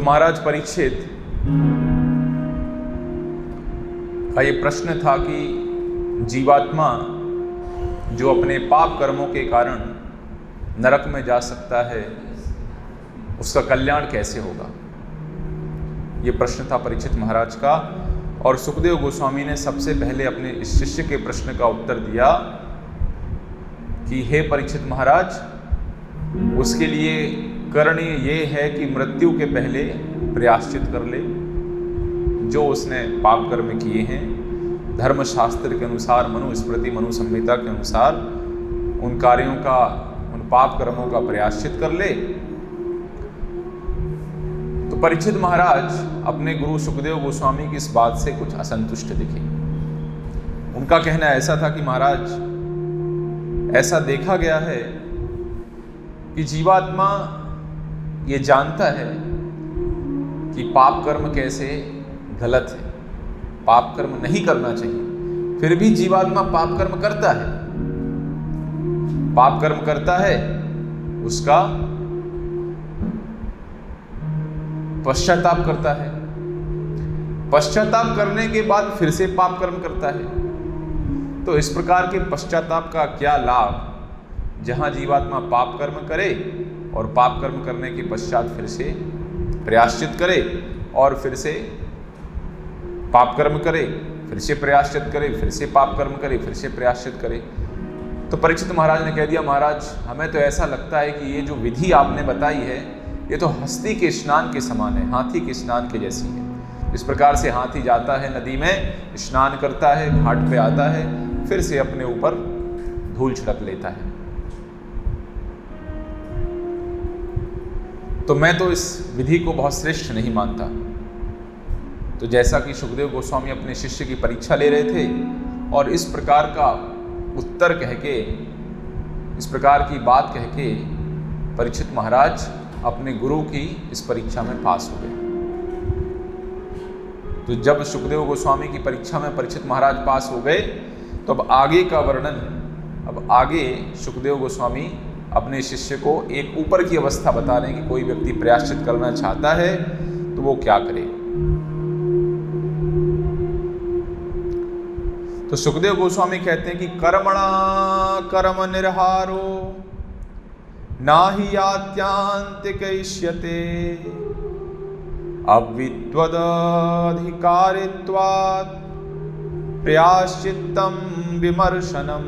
महाराज परीक्षित का ये प्रश्न था कि जीवात्मा जो अपने पाप कर्मों के कारण नरक में जा सकता है, उसका कल्याण कैसे होगा। ये प्रश्न था परीक्षित महाराज का। और सुखदेव गोस्वामी ने सबसे पहले अपने इस शिष्य के प्रश्न का उत्तर दिया कि हे परीक्षित महाराज, उसके लिए करणीय ये है कि मृत्यु के पहले प्रायश्चित कर ले। जो उसने पाप कर्म किए हैं, धर्मशास्त्र के अनुसार, मनुस्मृति मनुसंहिता के अनुसार उन कार्यों का, उन पाप कर्मों का प्रायश्चित कर ले। तो परीक्षित महाराज अपने गुरु सुखदेव गोस्वामी की इस बात से कुछ असंतुष्ट दिखे। उनका कहना ऐसा था कि महाराज, ऐसा देखा गया है कि जीवात्मा ये जानता है कि पाप कर्म कैसे गलत है, पाप कर्म नहीं करना चाहिए, फिर भी जीवात्मा पाप कर्म करता है। पाप कर्म करता है, उसका पश्चाताप करता है, पश्चाताप करने के बाद फिर से पाप कर्म करता है। तो इस प्रकार के पश्चाताप का क्या लाभ, जहां जीवात्मा पाप कर्म करे और पाप कर्म करने के पश्चात फिर से प्रायश्चित करे और फिर से पाप कर्म करे, फिर से प्रायश्चित करे, फिर से पाप कर्म करे, फिर से प्रायश्चित करे। तो परीक्षित महाराज ने कह दिया, महाराज हमें तो ऐसा लगता है कि ये जो विधि आपने बताई है, ये तो हस्ती के स्नान के समान है, हाथी के स्नान के जैसी है। इस प्रकार से हाथी जाता है नदी में, स्नान करता है, घाट पे आता है, फिर से अपने ऊपर धूल छिड़क लेता है। तो मैं तो इस विधि को बहुत श्रेष्ठ नहीं मानता। तो जैसा कि सुखदेव गोस्वामी अपने शिष्य की परीक्षा ले रहे थे और इस प्रकार का उत्तर कह के, इस प्रकार की बात कह के परीक्षित महाराज अपने गुरु की इस परीक्षा में पास हो गए। तो जब सुखदेव गोस्वामी की परीक्षा में परीक्षित महाराज पास हो गए, तो अब आगे का वर्णन, अब आगे सुखदेव गोस्वामी अपने शिष्य को एक ऊपर की अवस्था बता रहे हैं कि कोई व्यक्ति प्रायश्चित करना चाहता है तो वो क्या करे। तो सुखदेव गोस्वामी कहते हैं कि कर्मणा कर्म निर्हारो नाहि यात्यांतिकैष्यते अविद्वदधिकारित्वात् प्रायश्चित्तं विमर्शनम्।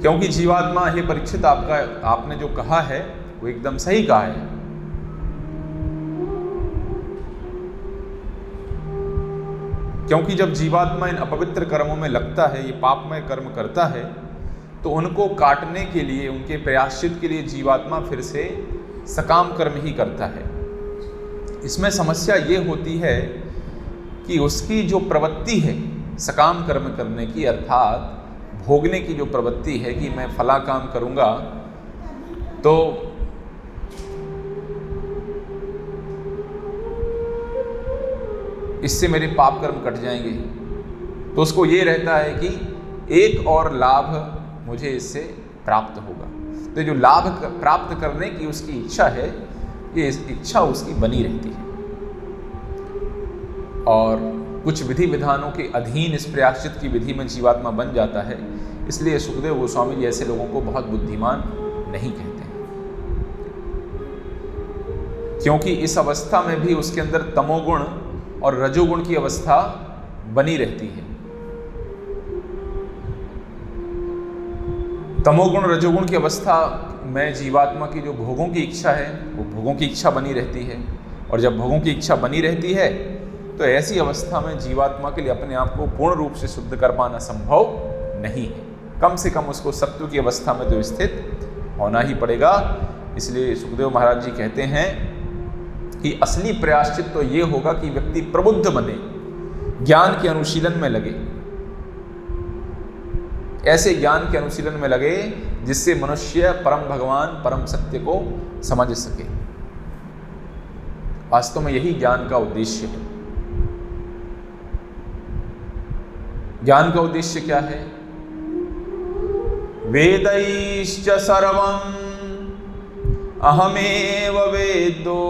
क्योंकि जीवात्मा, हे परीक्षित, आपने जो कहा है वो एकदम सही कहा है। क्योंकि जब जीवात्मा इन अपवित्र कर्मों में लगता है, ये पापमय कर्म करता है, तो उनको काटने के लिए, उनके प्रायश्चित के लिए जीवात्मा फिर से सकाम कर्म ही करता है। इसमें समस्या ये होती है कि उसकी जो प्रवृत्ति है सकाम कर्म करने की, अर्थात भोगने की जो प्रवृत्ति है कि मैं फला काम करूंगा तो इससे मेरे पाप कर्म कट जाएंगे, तो उसको ये रहता है कि एक और लाभ मुझे इससे प्राप्त होगा। तो जो लाभ प्राप्त करने की उसकी इच्छा है, ये इच्छा उसकी बनी रहती है और कुछ विधि विधानों के अधीन इस प्रायश्चित की विधि में जीवात्मा बन जाता है। इसलिए सुखदेव गोस्वामी जी ऐसे लोगों को बहुत बुद्धिमान नहीं कहते हैं, क्योंकि इस अवस्था में भी उसके अंदर तमोगुण और रजोगुण की अवस्था बनी रहती है। तमोगुण रजोगुण की अवस्था में जीवात्मा की जो भोगों की इच्छा है, वो भोगों की इच्छा बनी रहती है। और जब भोगों की इच्छा बनी रहती है, तो ऐसी अवस्था में जीवात्मा के लिए अपने आप को पूर्ण रूप से शुद्ध कर पाना संभव नहीं है। कम से कम उसको सत्व की अवस्था में तो स्थित होना ही पड़ेगा। इसलिए सुखदेव महाराज जी कहते हैं कि असली प्रायश्चित तो ये होगा कि व्यक्ति प्रबुद्ध बने, ज्ञान के अनुशीलन में लगे, ऐसे ज्ञान के अनुशीलन में लगे जिससे मनुष्य परम भगवान, परम सत्य को समझ सके। वास्तव में यही ज्ञान का उद्देश्य है। ज्ञान का उद्देश्य क्या है? वेदैश्च सर्वं अहमेव वेदो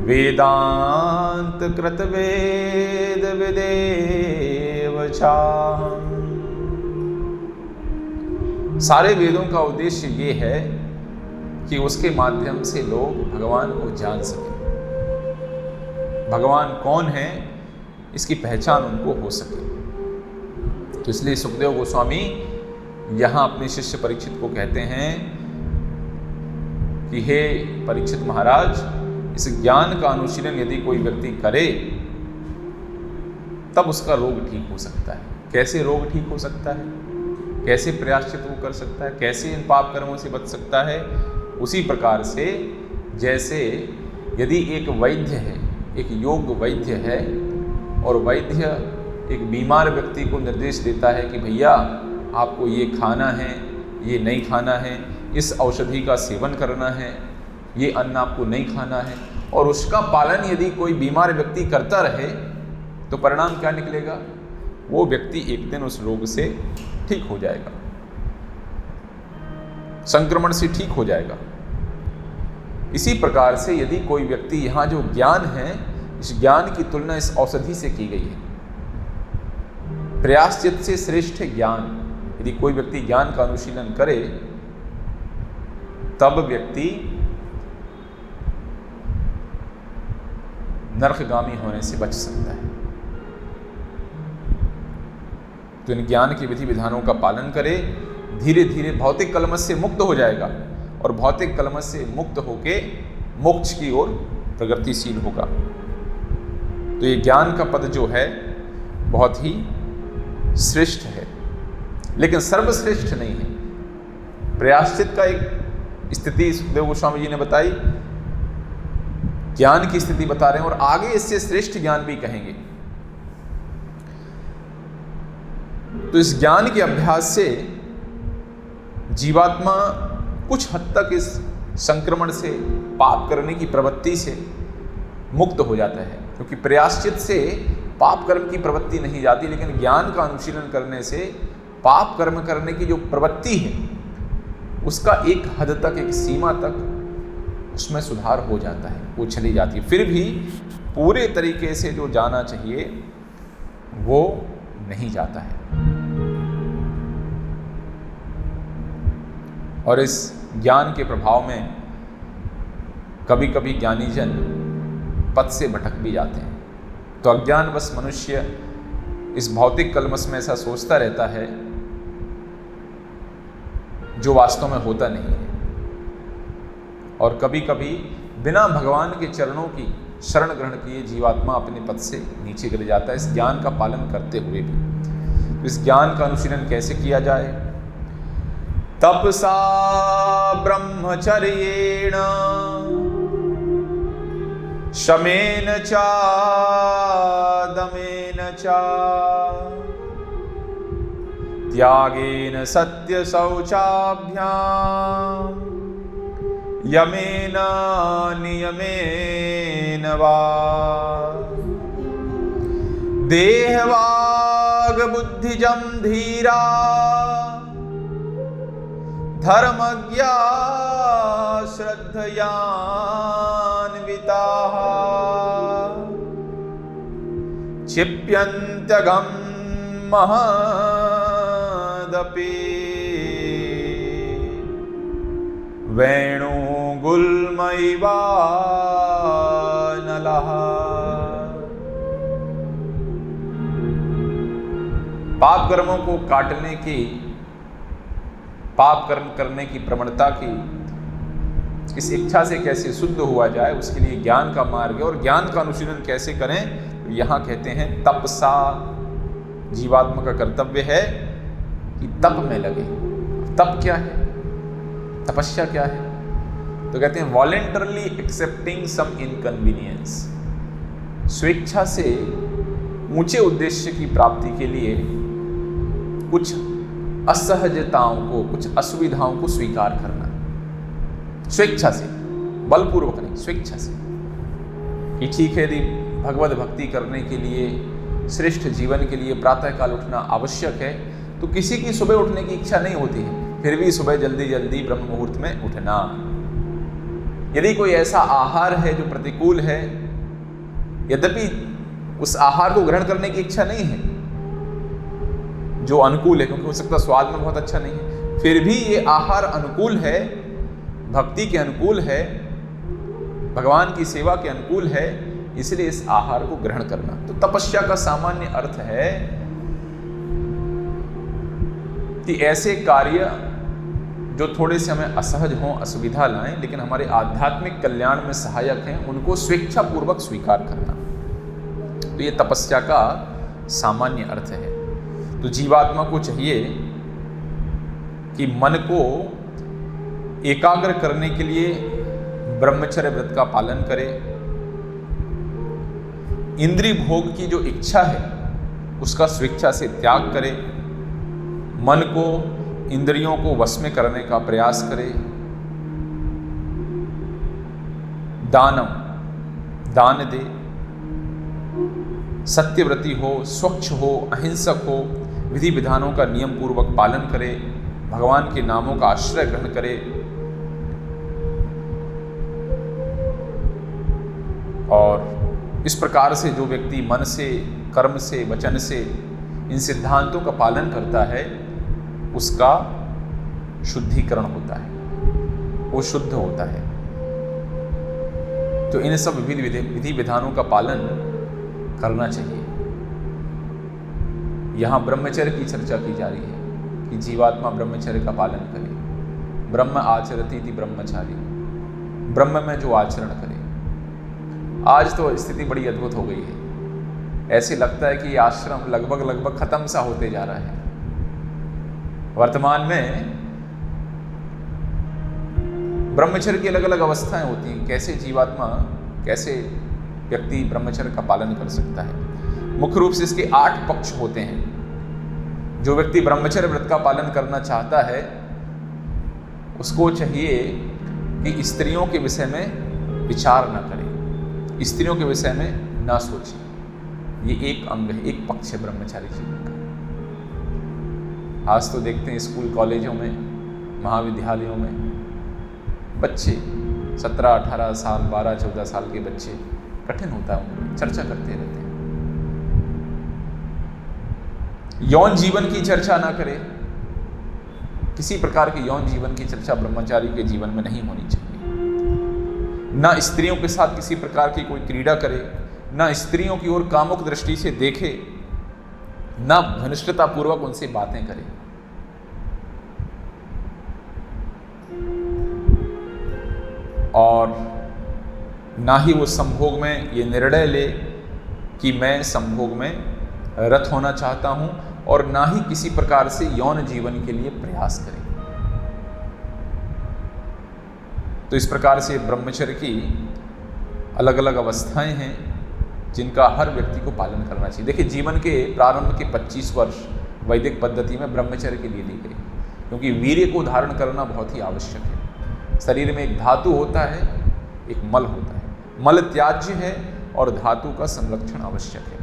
वेदांत कृत वेद विदेव चाहम्। सारे वेदों का उद्देश्य ये है कि उसके माध्यम से लोग भगवान को जान सकें, भगवान कौन है इसकी पहचान उनको हो सके। तो इसलिए सुखदेव गोस्वामी यहाँ अपने शिष्य परीक्षित को कहते हैं कि हे परीक्षित महाराज, इस ज्ञान का अनुशीलन यदि कोई व्यक्ति करे तब उसका रोग ठीक हो सकता है। कैसे रोग ठीक हो सकता है, कैसे प्रायश्चित वो कर सकता है, कैसे इन पाप कर्मों से बच सकता है? उसी प्रकार से जैसे यदि एक वैद्य है, एक योग वैद्य है, और वैद्य एक बीमार व्यक्ति को निर्देश देता है कि भैया आपको ये खाना है, ये नहीं खाना है, इस औषधि का सेवन करना है, ये अन्न आपको नहीं खाना है, और उसका पालन यदि कोई बीमार व्यक्ति करता रहे तो परिणाम क्या निकलेगा? वो व्यक्ति एक दिन उस रोग से ठीक हो जाएगा, संक्रमण से ठीक हो जाएगा। इसी प्रकार से यदि कोई व्यक्ति, यहाँ जो ज्ञान है, इस ज्ञान की तुलना इस औषधि से की गई है। प्रायश्चित से श्रेष्ठ ज्ञान। यदि कोई व्यक्ति ज्ञान का अनुशीलन करे तब व्यक्ति नरकगामी होने से बच सकता है। तो इन ज्ञान के विधि विधानों का पालन करे, धीरे धीरे भौतिक कलमश से मुक्त हो जाएगा, और भौतिक कलमश से मुक्त होके मोक्ष की ओर प्रगतिशील होगा। तो ये ज्ञान का पद जो है बहुत ही श्रेष्ठ है, लेकिन सर्वश्रेष्ठ नहीं है। प्रायश्चित का एक स्थिति सुखदेव गोस्वामी जी ने बताई, ज्ञान की स्थिति बता रहे हैं, और आगे इससे श्रेष्ठ ज्ञान भी कहेंगे। तो इस ज्ञान के अभ्यास से जीवात्मा कुछ हद तक इस संक्रमण से, पाप करने की प्रवृत्ति से मुक्त हो जाता है, क्योंकि प्रायश्चित से पाप कर्म की प्रवृत्ति नहीं जाती, लेकिन ज्ञान का अनुशीलन करने से पाप कर्म करने की जो प्रवृत्ति है उसका एक हद तक, एक सीमा तक उसमें सुधार हो जाता है, वो चली जाती है। फिर भी पूरे तरीके से जो जाना चाहिए वो नहीं जाता है। और इस ज्ञान के प्रभाव में कभी कभी ज्ञानीजन पथ से भटक भी जाते हैं। तो अज्ञानवश मनुष्य इस भौतिक कलमश में ऐसा सोचता रहता है जो वास्तव में होता नहीं है, और कभी कभी बिना भगवान के चरणों की शरण ग्रहण किए जीवात्मा अपने पथ से नीचे गिर जाता है, इस ज्ञान का पालन करते हुए भी। तो इस ज्ञान का अनुशीलन कैसे किया जाए? तपसा ब्रह्मचर्येण शमेन च दमेन च त्यागेन सत्य शौचाभ्याम यमेन नियमेन वा देहवाग बुद्धिजम धीरा धर्मज्ञा श्रद्धयान्विताः क्षिप्यन्त्यगं महदपि वेणुगुल्मैवानलः। पाप कर्मों को काटने की, पाप कर्म करने की प्रवणता की इस इच्छा से कैसे शुद्ध हुआ जाए, उसके लिए ज्ञान का मार्ग है। और ज्ञान का अनुशीलन कैसे करें? तो यहाँ कहते हैं तपसा। जीवात्मा का कर्तव्य है कि तप में लगे। तप क्या है? तपस्या क्या है? तो कहते हैं वॉलेंटरली एक्सेप्टिंग सम इनकन्वीनियंस। स्वेच्छा से ऊंचे उद्देश्य की प्राप्ति के लिए कुछ असहजताओं को, कुछ असुविधाओं को स्वीकार करना, स्वेच्छा से, बलपूर्वक नहीं, स्वेच्छा से। कि ठीक है, यदि भगवत भक्ति करने के लिए, श्रेष्ठ जीवन के लिए प्रातःकाल उठना आवश्यक है, तो किसी की सुबह उठने की इच्छा नहीं होती है, फिर भी सुबह जल्दी जल्दी ब्रह्म मुहूर्त में उठना। यदि कोई ऐसा आहार है जो प्रतिकूल है, यद्यपि उस आहार को ग्रहण करने की इच्छा नहीं है, जो अनुकूल है, क्योंकि हो सकता है स्वाद में बहुत अच्छा नहीं है, फिर भी ये आहार अनुकूल है, भक्ति के अनुकूल है, भगवान की सेवा के अनुकूल है, इसलिए इस आहार को ग्रहण करना। तो तपस्या का सामान्य अर्थ है कि ऐसे कार्य जो थोड़े से हमें असहज हों, असुविधा लाएं, लेकिन हमारे आध्यात्मिक कल्याण में सहायक हैं, उनको स्वेच्छापूर्वक स्वीकार करना। तो ये तपस्या का सामान्य अर्थ है। तो जीवात्मा को चाहिए कि मन को एकाग्र करने के लिए ब्रह्मचर्य व्रत का पालन करे। इंद्रिय भोग की जो इच्छा है उसका स्वेच्छा से त्याग करे। मन को, इंद्रियों को वश में करने का प्रयास करे। दान दे, सत्यव्रती हो, स्वच्छ हो, अहिंसक हो, विधि विधानों का नियम पूर्वक पालन करे, भगवान के नामों का आश्रय ग्रहण करे और इस प्रकार से जो व्यक्ति मन से, कर्म से, वचन से इन सिद्धांतों का पालन करता है उसका शुद्धिकरण होता है, वो शुद्ध होता है। तो इन सब विधि विधानों का पालन करना चाहिए। यहाँ ब्रह्मचर्य की चर्चा की जा रही है कि जीवात्मा ब्रह्मचर्य का पालन करे। ब्रह्म आचरति थी ब्रह्मचारी, ब्रह्म में जो आचरण करे। आज तो स्थिति बड़ी अद्भुत हो गई है, ऐसे लगता है कि ये आश्रम लगभग खत्म सा होते जा रहा है। वर्तमान में ब्रह्मचर्य की अलग अलग अवस्थाएं होती हैं, कैसे जीवात्मा, कैसे व्यक्ति ब्रह्मचर्य का पालन कर सकता है। मुख्य रूप से इसके 8 पक्ष होते हैं। जो व्यक्ति ब्रह्मचर्य व्रत का पालन करना चाहता है उसको चाहिए कि स्त्रियों के विषय में विचार न करे, स्त्रियों के विषय में ना सोचे। ये एक अंग है, एक पक्ष है ब्रह्मचारी जीवन का। आज तो देखते हैं स्कूल कॉलेजों में, महाविद्यालयों में बच्चे 17-18 साल, 12-14 साल के बच्चे, कठिन होता है उनको, चर्चा करते रहते हैं। यौन जीवन की चर्चा ना करें। किसी प्रकार के यौन जीवन की चर्चा ब्रह्मचारी के जीवन में नहीं होनी चाहिए। ना स्त्रियों के साथ किसी प्रकार की कोई क्रीड़ा करे, ना स्त्रियों की ओर कामुक दृष्टि से देखे, ना घनिष्ठता पूर्वक उनसे बातें करे। और ना ही वो संभोग में ये निर्णय ले कि मैं संभोग में रत होना चाहता हूं, और ना ही किसी प्रकार से यौन जीवन के लिए प्रयास करें। तो इस प्रकार से ब्रह्मचर्य की अलग अलग अवस्थाएं हैं जिनका हर व्यक्ति को पालन करना चाहिए। देखिए, जीवन के प्रारंभ के 25 वर्ष वैदिक पद्धति में ब्रह्मचर्य के लिए दी गई, क्योंकि वीर्य को धारण करना बहुत ही आवश्यक है। शरीर में एक धातु होता है, एक मल होता है। मल त्याज्य है और धातु का संरक्षण आवश्यक है।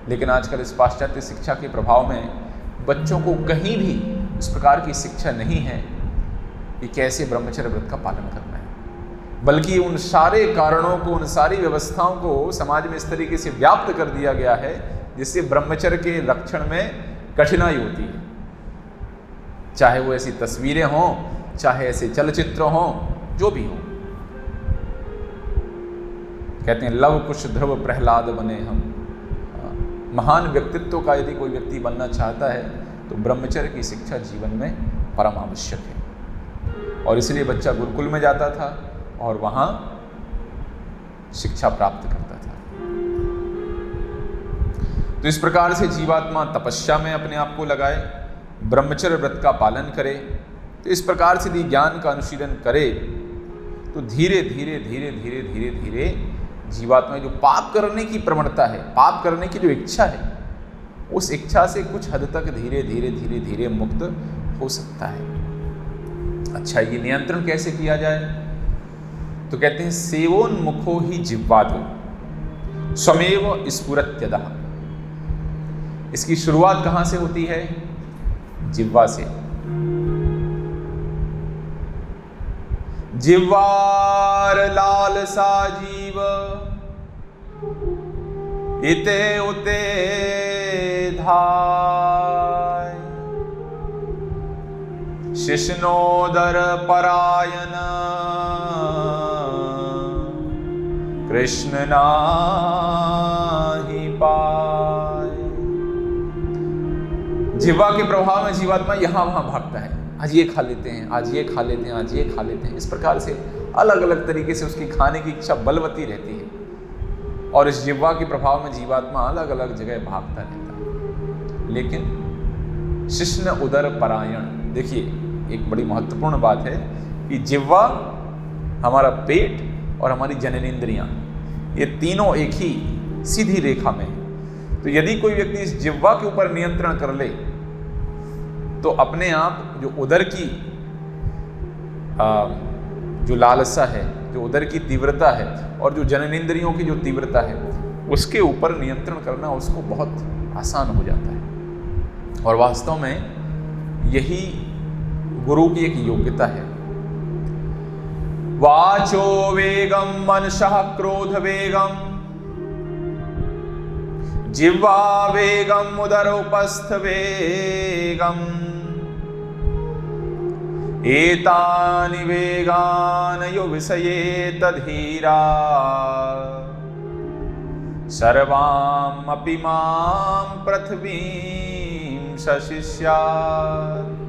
लेकिन आजकल इस पाश्चात्य शिक्षा के प्रभाव में बच्चों को कहीं भी इस प्रकार की शिक्षा नहीं है कि कैसे ब्रह्मचर्य व्रत का पालन करना है, बल्कि उन सारे कारणों को, उन सारी व्यवस्थाओं को समाज में इस तरीके से व्याप्त कर दिया गया है जिससे ब्रह्मचर्य के रक्षण में कठिनाई होती है। चाहे वो ऐसी तस्वीरें हों, चाहे ऐसे चलचित्र हों, जो भी हो। कहते हैं लव कुश ध्रुव प्रहलाद बने हम। महान व्यक्तित्व का यदि कोई व्यक्ति बनना चाहता है तो ब्रह्मचर्य की शिक्षा जीवन में परम आवश्यक है। और इसलिए बच्चा गुरुकुल में जाता था और वहां शिक्षा प्राप्त करता था। तो इस प्रकार से जीवात्मा तपस्या में अपने आप को लगाए, ब्रह्मचर्य व्रत का पालन करे। तो इस प्रकार से यदि ज्ञान का अनुशीलन करे तो धीरे धीरे धीरे धीरे धीरे धीरे जीवात्मा जो पाप करने की प्रवणता है, पाप करने की जो इच्छा है, उस इच्छा से कुछ हद तक धीरे धीरे धीरे धीरे मुक्त हो सकता है। अच्छा, ये नियंत्रण कैसे किया जाए? तो कहते हैं सेवोन्मुखो ही जिह्वादो स्वमेव स्फुरत्यदः। इसकी शुरुआत कहाँ से होती है? जिह्वा से। जिह्वार लालसा जीव इते उते धाय, शिष्णोदर परायण कृष्ण नाहि पाय। जिह्वा के प्रभाव में जीवात्मा यहां वहां भागता है, आज ये खा लेते हैं, आज ये खा लेते हैं, आज ये खा लेते हैं। इस प्रकार से अलग अलग तरीके से उसकी खाने की इच्छा बलवती रहती है और इस जिह्वा के प्रभाव में जीवात्मा अलग अलग जगह भागता रहता है। लेकिन शिष्ण उदर परायण, देखिए एक बड़ी महत्वपूर्ण बात है कि जिह्वा, हमारा पेट और हमारी जननेंद्रियां, ये तीनों एक ही सीधी रेखा में है। तो यदि कोई व्यक्ति इस जिह्वा के ऊपर नियंत्रण कर ले तो अपने आप जो उदर की जो लालसा है, जो उदर की तीव्रता है और जो जननेंद्रियों की जो तीव्रता है, उसके ऊपर नियंत्रण करना उसको बहुत आसान हो जाता है। और वास्तव में यही गुरु की एक योग्यता है। वाचो वेगम मनसः क्रोध वेगम, जिह्वा वेगम उदरोपस्थ वेगम, एतानि वेगानयो विषयेत धीरा, सर्वामपि मां पृथ्वीं सशिष्यात्।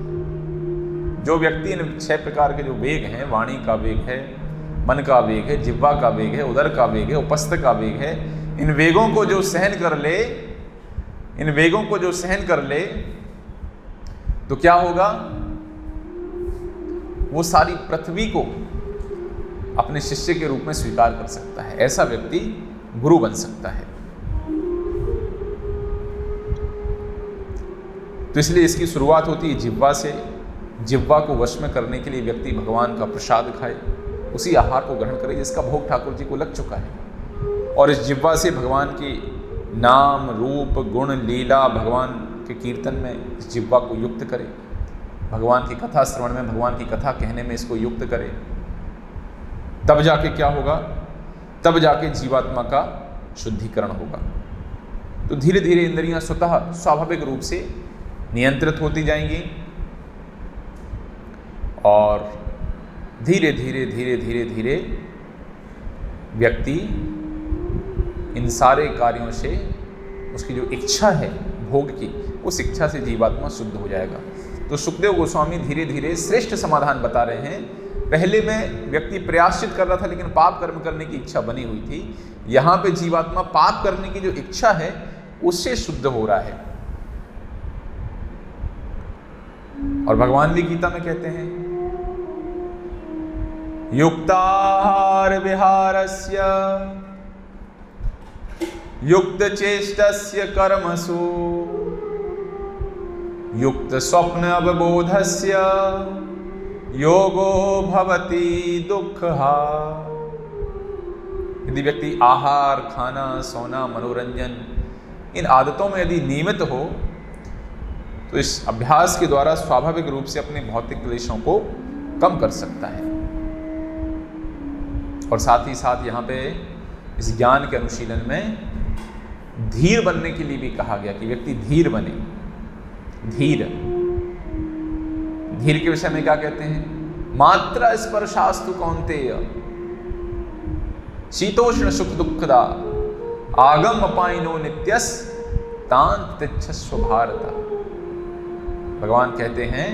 जो व्यक्ति इन 6 प्रकार के जो वेग हैं, वाणी का वेग है, मन का वेग है, जिह्वा का वेग है, उदर का वेग है, उपस्थ का वेग है, इन वेगों को जो सहन कर ले, इन वेगों को जो सहन कर ले तो क्या होगा? वो सारी पृथ्वी को अपने शिष्य के रूप में स्वीकार कर सकता है। ऐसा व्यक्ति गुरु बन सकता है। तो इसलिए इसकी शुरुआत होती है जिह्वा से। जिह्वा को वश में करने के लिए व्यक्ति भगवान का प्रसाद खाए, उसी आहार को ग्रहण करे जिसका भोग ठाकुर जी को लग चुका है। और इस जिह्वा से भगवान के नाम, रूप, गुण, लीला, भगवान के कीर्तन में इस जिह्वा को युक्त करे, भगवान की कथा श्रवण में, भगवान की कथा कहने में इसको युक्त करे। तब जाके क्या होगा? तब जाके जीवात्मा का शुद्धिकरण होगा। तो धीरे धीरे इंद्रियां स्वतः स्वाभाविक रूप से नियंत्रित होती जाएंगी और धीरे धीरे धीरे धीरे धीरे व्यक्ति इन सारे कार्यों से, उसकी जो इच्छा है भोग की, उस इच्छा से जीवात्मा शुद्ध हो जाएगा। तो सुखदेव गोस्वामी धीरे धीरे श्रेष्ठ समाधान बता रहे हैं। पहले में व्यक्ति प्रयासचित कर रहा था लेकिन पाप कर्म करने की इच्छा बनी हुई थी। यहाँ पे जीवात्मा पाप करने की जो इच्छा है उससे शुद्ध हो रहा है। और भगवान भी गीता में कहते हैं, युक्ताहार विहारस्य युक्त चेष्टस्य कर्मसु युक्त स्वप्न अवबोधस्य योगो भवति दुःखहा। यदि व्यक्ति आहार, खाना, सोना, मनोरंजन, इन आदतों में यदि नियमित हो तो इस अभ्यास के द्वारा स्वाभाविक रूप से अपने भौतिक क्लेशों को कम कर सकता है। और साथ ही साथ यहाँ पे इस ज्ञान के अनुशीलन में धीर बनने के लिए भी कहा गया कि व्यक्ति धीर बने। धीर, धीर के विषय में क्या कहते हैं? मात्रा स्पर्शास्तु कौन्तेय शीतोष्ण सुख दुखदा आगम अपाइनो नित्यस तांत तिच्छस्व भारत। भगवान कहते हैं,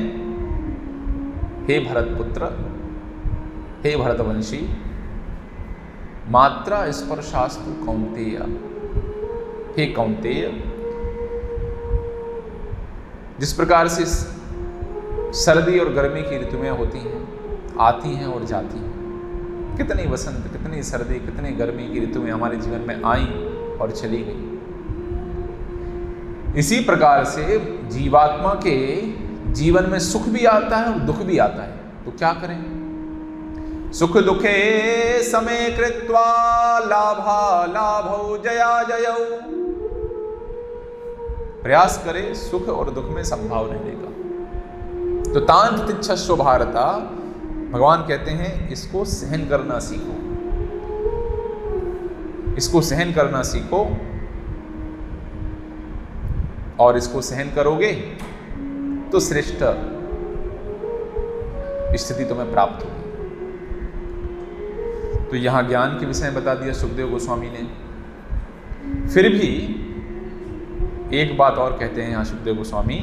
हे भरत पुत्र, हे भरतवंशी, मात्रा स्पर्शास्तु कौन्तेय, हे कौन्तेय, जिस प्रकार से सर्दी और गर्मी की ऋतुएं होती हैं, आती हैं और जाती हैं, कितनी वसंत, कितनी सर्दी, कितनी गर्मी की ऋतुएं हमारे जीवन में आई और चली गई। इसी प्रकार से जीवात्मा के जीवन में सुख भी आता है और दुख भी आता है। तो क्या करें? सुख दुखे समय कृत्वा लाभा लाभौ जया जयौ। प्रयास करे सुख और दुख में संभाव रहने का। तो तांत तिच्छस्व भारता, भगवान कहते हैं इसको सहन करना सीखो, इसको सहन करना सीखो, और इसको सहन करोगे तो श्रेष्ठ स्थिति तुम्हें प्राप्त होगी। तो यहां ज्ञान के विषय में बता दिया सुखदेव गोस्वामी ने। फिर भी एक बात और कहते हैं यहां सुखदेव गोस्वामी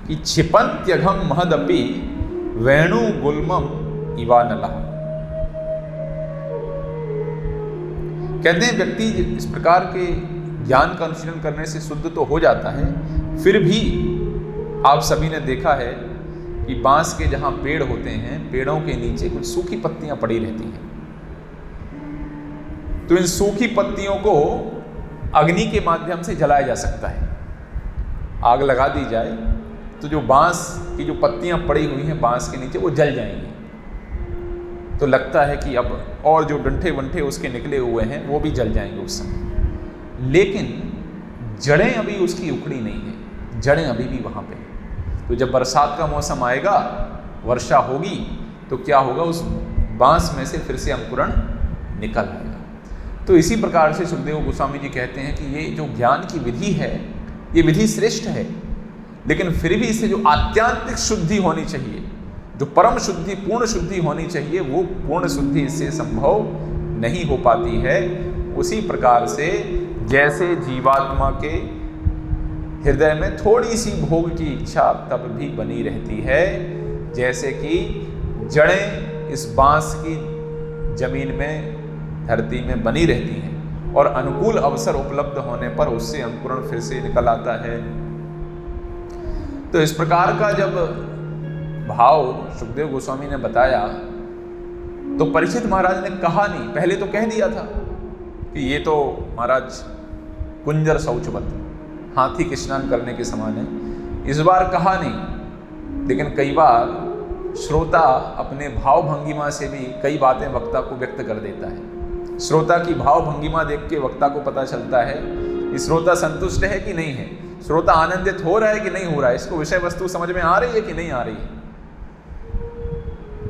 कि क्षिपन्त्यघम महदपि वेणु गुल्मम इवानला। कहते हैं व्यक्ति इस प्रकार के ज्ञान का अनुशीलन करने से शुद्ध तो हो जाता है, फिर भी आप सभी ने देखा है कि बांस के जहां पेड़ होते हैं, पेड़ों के नीचे कुछ सूखी पत्तियां पड़ी रहती हैं। तो इन सूखी पत्तियों को अग्नि के माध्यम से जलाया जा सकता है। आग लगा दी जाए तो जो बांस की जो पत्तियां पड़ी हुई हैं बांस के नीचे, वो जल जाएंगी। तो लगता है कि अब और जो डंठे वंठे उसके निकले हुए हैं वो भी जल जाएंगे उस समय, लेकिन जड़ें अभी उसकी उखड़ी नहीं है, जड़ें अभी भी वहां पे। तो जब बरसात का मौसम आएगा, वर्षा होगी, तो क्या होगा, उस बांस में से फिर से अंकुरण निकल आएगा। तो इसी प्रकार से सुखदेव गोस्वामी जी कहते हैं कि ये जो ज्ञान की विधि है, ये विधि श्रेष्ठ है, लेकिन फिर भी इसे जो आत्यांतिक शुद्धि होनी चाहिए, जो परम शुद्धि, पूर्ण शुद्धि होनी चाहिए, वो पूर्ण शुद्धि इससे संभव नहीं हो पाती है। उसी प्रकार से जैसे जीवात्मा के हृदय में थोड़ी सी भोग की इच्छा तब भी बनी रहती है, जैसे कि जड़ें इस बांस की जमीन में, धरती में बनी रहती हैं, और अनुकूल अवसर उपलब्ध होने पर उससे अंकुरण फिर से निकल आता है। तो इस प्रकार का जब भाव सुखदेव गोस्वामी ने बताया, तो परीक्षित महाराज ने कहा नहीं, पहले तो कह दिया था कि ये तो महाराज कुंजर शौचवत, हाथी के स्नान करने के समान है। इस बार कहा नहीं, लेकिन कई बार श्रोता अपने भाव भंगिमा से भी कई बातें वक्ता को व्यक्त कर देता है। श्रोता की भाव भंगिमा देख के वक्ता को पता चलता है कि श्रोता संतुष्ट है कि नहीं है, श्रोता आनंदित हो रहा है कि नहीं हो रहा है, इसको विषय वस्तु समझ में आ रही है कि नहीं आ रही है।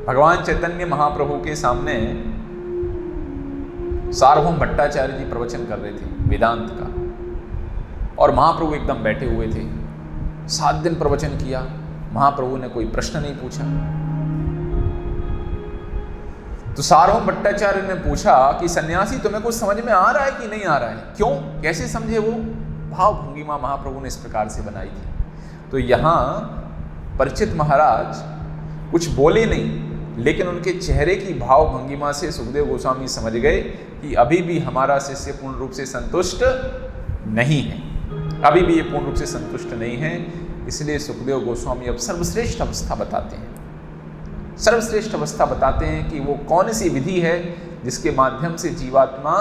भगवान चैतन्य महाप्रभु के सामने सार्वभौम भट्टाचार्य जी प्रवचन कर रहे थे वेदांत का, और महाप्रभु एकदम बैठे हुए थे। 7 दिन प्रवचन किया, महाप्रभु ने कोई प्रश्न नहीं पूछा। तो सार्वभौम भट्टाचार्य ने पूछा कि सन्यासी तुम्हें कुछ समझ में आ रहा है कि नहीं आ रहा है, क्यों, कैसे समझे वो भाव भंगिमा महाप्रभु ने इस प्रकार से बनाई थी। तो यहाँ परीक्षित महाराज कुछ बोले नहीं, लेकिन उनके चेहरे की भाव भंगिमा से सुखदेव गोस्वामी समझ गए कि अभी भी हमारा शिष्य पूर्ण रूप से संतुष्ट नहीं है, अभी भी ये पूर्ण रूप से संतुष्ट नहीं है। इसलिए सुखदेव गोस्वामी अब सर्वश्रेष्ठ अवस्था बताते हैं, सर्वश्रेष्ठ अवस्था बताते हैं कि वो कौन सी विधि है जिसके माध्यम से जीवात्मा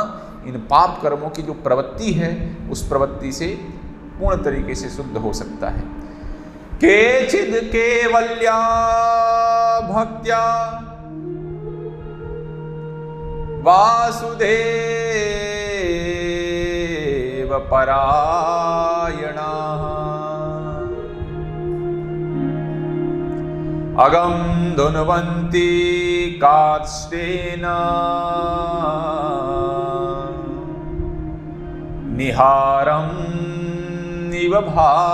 इन पाप कर्मों की जो प्रवृत्ति है उस प्रवृत्ति से पूर्ण तरीके से शुद्ध हो सकता है। केचिद केवल्या भक्त्या वासुदेव परायणा अगम धुन्वन्ति काष्ठेन निहारं इव भास्करः।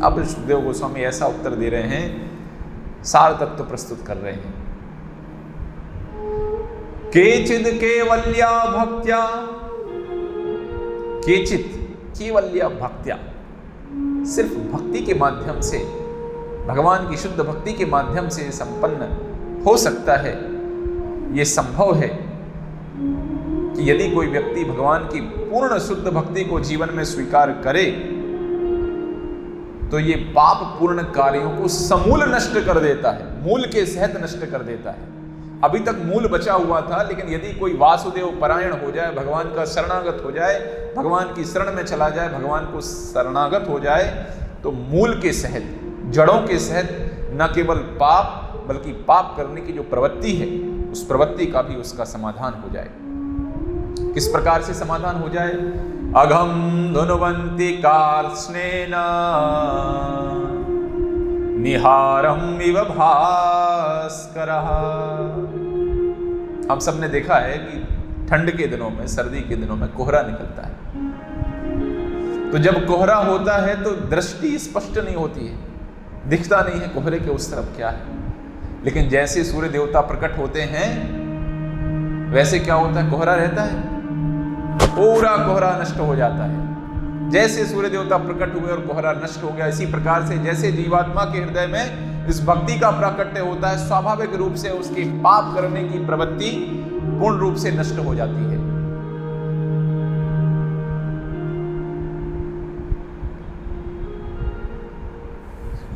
अब सुखदेव गोस्वामी ऐसा उत्तर दे रहे हैं, सार तत्व प्रस्तुत कर रहे हैं। केचिद केवल्या भक्त्या, केचित केवल्या भक्त्या, सिर्फ भक्ति के माध्यम से, भगवान की शुद्ध भक्ति के माध्यम से संपन्न हो सकता है। ये संभव है कि यदि कोई व्यक्ति भगवान की पूर्ण शुद्ध भक्ति को जीवन में स्वीकार करे तो ये पाप पूर्ण कार्यों को समूल नष्ट कर देता है, मूल के सहित नष्ट कर देता है। अभी तक मूल बचा हुआ था, लेकिन यदि कोई वासुदेव परायण हो जाए, भगवान का शरणागत हो जाए, भगवान की शरण में चला जाए, भगवान को शरणागत हो जाए, तो मूल के सहित, जड़ों के सहित न केवल पाप बल्कि पाप करने की जो प्रवृत्ति है उस प्रवृत्ति का भी उसका समाधान हो जाए। किस प्रकार से समाधान हो जाए? अघम धुनुवन्ति कार्ष्णेन निहारम इव भास्करः। हम सब ने देखा है कि ठंड के दिनों में, सर्दी के दिनों में कोहरा निकलता है। तो जब कोहरा होता है तो दृष्टि स्पष्ट नहीं होती है, दिखता नहीं है कोहरे के उस तरफ क्या है। लेकिन जैसे सूर्य देवता प्रकट होते हैं वैसे क्या होता है, कोहरा रहता है, पूरा कोहरा नष्ट हो जाता है। जैसे सूर्य देवता प्रकट हुए और कोहरा नष्ट हो गया, इसी प्रकार से जैसे जीवात्मा के हृदय में इस भक्ति का प्राकट्य होता है, स्वाभाविक रूप से उसकी पाप करने की प्रवृत्ति पूर्ण रूप से नष्ट हो जाती है।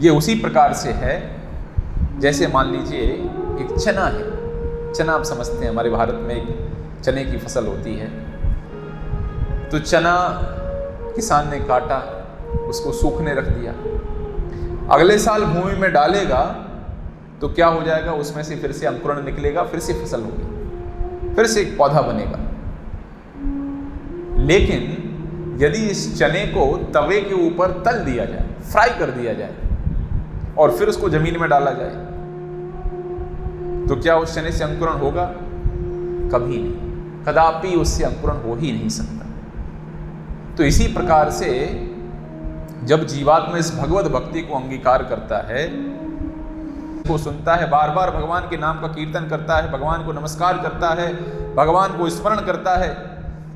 ये उसी प्रकार से है जैसे मान लीजिए एक चना है। चना आप समझते हैं, हमारे भारत में एक चने की फसल होती है। तो चना किसान ने काटा, उसको सूखने रख दिया, अगले साल भूमि में डालेगा तो क्या हो जाएगा, उसमें से फिर से अंकुरण निकलेगा, फिर से फसल होगी, फिर से एक पौधा बनेगा। लेकिन यदि इस चने को तवे के ऊपर तल दिया जाए, फ्राई कर दिया जाए और फिर उसको जमीन में डाला जाए तो क्या उस चने से अंकुरण होगा? कभी नहीं, कदापि उससे अंकुरण हो ही नहीं सकता। तो इसी प्रकार से जब जीवात्मा इस भगवत भक्ति को अंगीकार करता है, को सुनता है, बार बार भगवान के नाम का कीर्तन करता है, भगवान को नमस्कार करता है, भगवान को स्मरण करता है,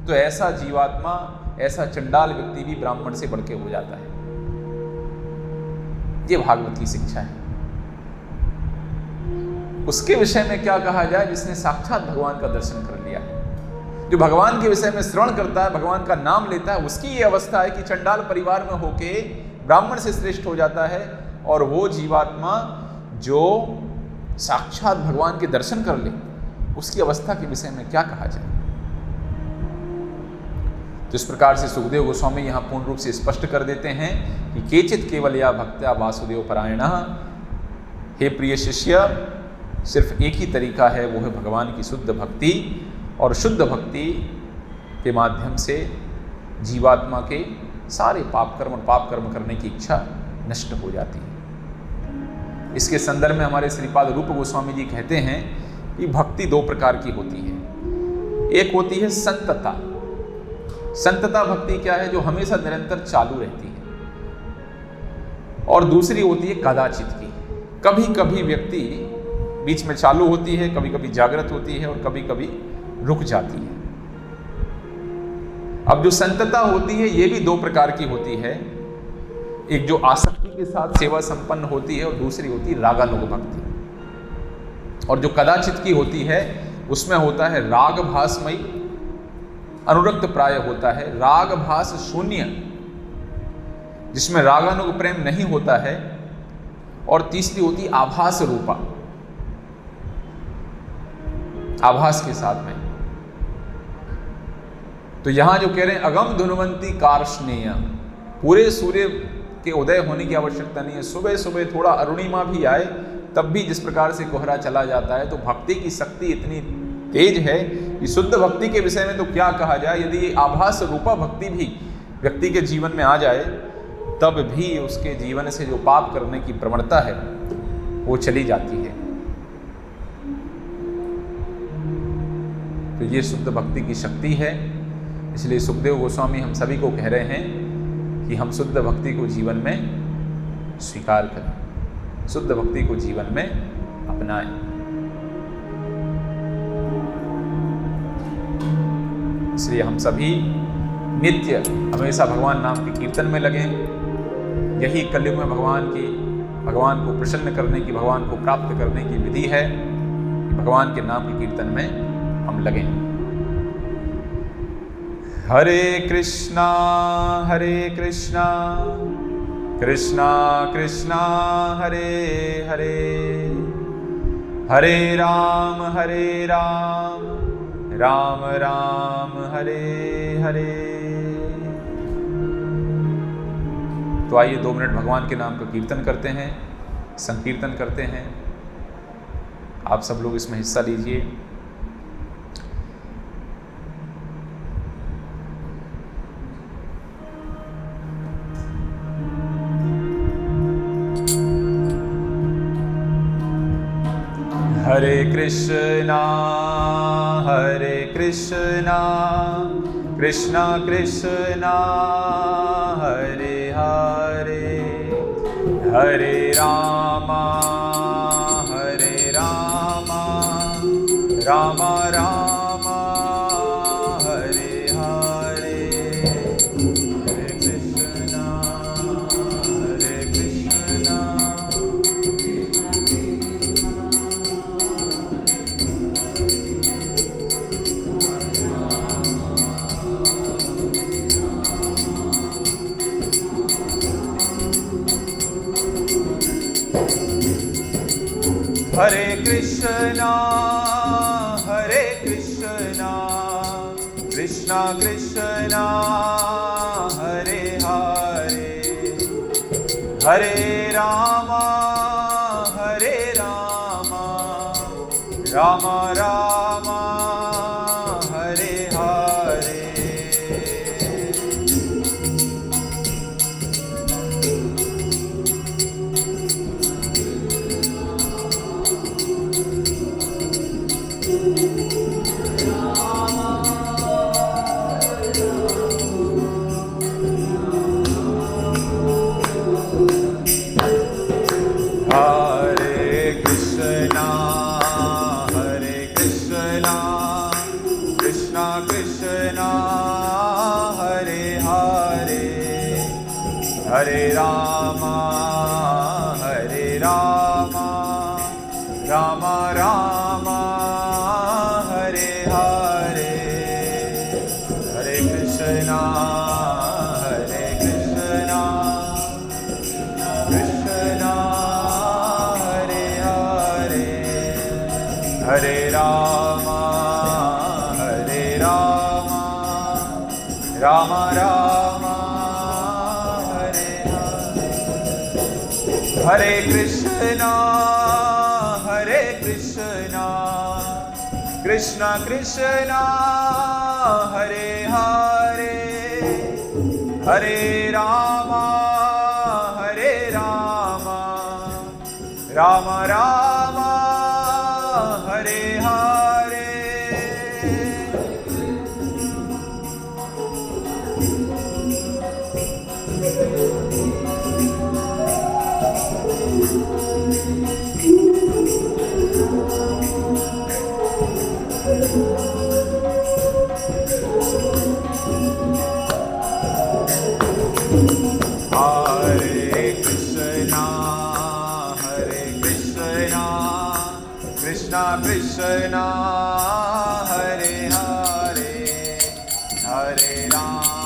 तो ऐसा जीवात्मा, ऐसा चंडाल व्यक्ति भी ब्राह्मण से बढ़ के हो जाता है। ये भागवत की शिक्षा है। उसके विषय में क्या कहा जाए जिसने साक्षात भगवान का दर्शन कर लिया है। जो भगवान के विषय में श्रवण करता है, भगवान का नाम लेता है, उसकी ये अवस्था है कि चंडाल परिवार में होके ब्राह्मण से श्रेष्ठ हो जाता है। और वो जीवात्मा जो साक्षात भगवान के दर्शन कर ले, उसकी अवस्था के विषय में क्या कहा जाए। तो इस प्रकार से सुखदेव गोस्वामी यहाँ पूर्ण रूप से स्पष्ट कर देते हैं कि केचित केवल या भक्त्या वासुदेव परायणः। हे प्रिय शिष्य, सिर्फ एक ही तरीका है, वो है भगवान की शुद्ध भक्ति। और शुद्ध भक्ति के माध्यम से जीवात्मा के सारे पाप कर्म और पाप कर्म करने की इच्छा नष्ट हो जाती है। इसके संदर्भ में हमारे श्रीपाद रूप गोस्वामी जी कहते हैं कि भक्ति दो प्रकार की होती है। एक होती है संतता। संतता भक्ति क्या है? जो हमेशा निरंतर चालू रहती है। और दूसरी होती है कदाचित की। कभी कभी व्यक्ति बीच में चालू होती है, कभी कभी जागृत होती है और कभी कभी रुक जाती है। अब जो संतता होती है ये भी दो प्रकार की होती है। एक जो आसक्ति के साथ सेवा संपन्न होती है और दूसरी होती है रागानुग भक्ति। और जो कदाचित की होती है उसमें होता है राग भासमयी, अनुरक्त प्राय होता है, राग भास शून्य, जिसमें रागानुग प्रेम नहीं होता है। और तीसरी होती आभास रूपा, आभास के साथ में। तो यहां जो कह रहे हैं अगम धुनुवंती कार्ष्णेय, पूरे सूर्य के उदय होने की आवश्यकता नहीं है। सुबह सुबह थोड़ा अरुणिमा भी आए तब भी जिस प्रकार से कोहरा चला जाता है। तो भक्ति की शक्ति इतनी तेज है कि शुद्ध भक्ति के विषय में तो क्या कहा जाए। यदि आभास रूपा भक्ति भी व्यक्ति के जीवन में आ जाए तब भी उसके जीवन से जो पाप करने की प्रवणता है वो चली जाती है। तो ये शुद्ध भक्ति की शक्ति है। इसलिए सुखदेव गोस्वामी हम सभी को कह रहे हैं कि हम शुद्ध भक्ति को जीवन में स्वीकार करें, शुद्ध भक्ति को जीवन में अपनाएं। इसलिए हम सभी नित्य हमेशा भगवान नाम के कीर्तन में लगें। यही कलयुग में भगवान को प्रसन्न करने की, भगवान को प्राप्त करने की विधि है कि भगवान के नाम के कीर्तन में हम लगें। हरे कृष्णा कृष्णा कृष्णा हरे हरे, हरे राम राम राम हरे हरे। तो आइए 2 मिनट भगवान के नाम का कीर्तन करते हैं, संकीर्तन करते हैं। आप सब लोग इसमें हिस्सा लीजिए। हरे कृष्णा कृष्णा कृष्णा हरे हरे, हरे रामा रामा रामा हरे हरे, हरे कृष्णा हरे कृष्णा कृष्णा कृष्णा हरे हरे, हरे रामा रामा रामा हरे हरे। हरे रामा रामा रामा हरे हरे, हरे कृष्णा कृष्णा हरे हरे, हरे रामा रामा रामा हरे कृष्णा कृष्णा कृष्णा हरे हरे, हरे रामा रामा रामा हरे हरे। हरे कृष्णा कृष्णा कृष्णा हरे हरे, हरे राम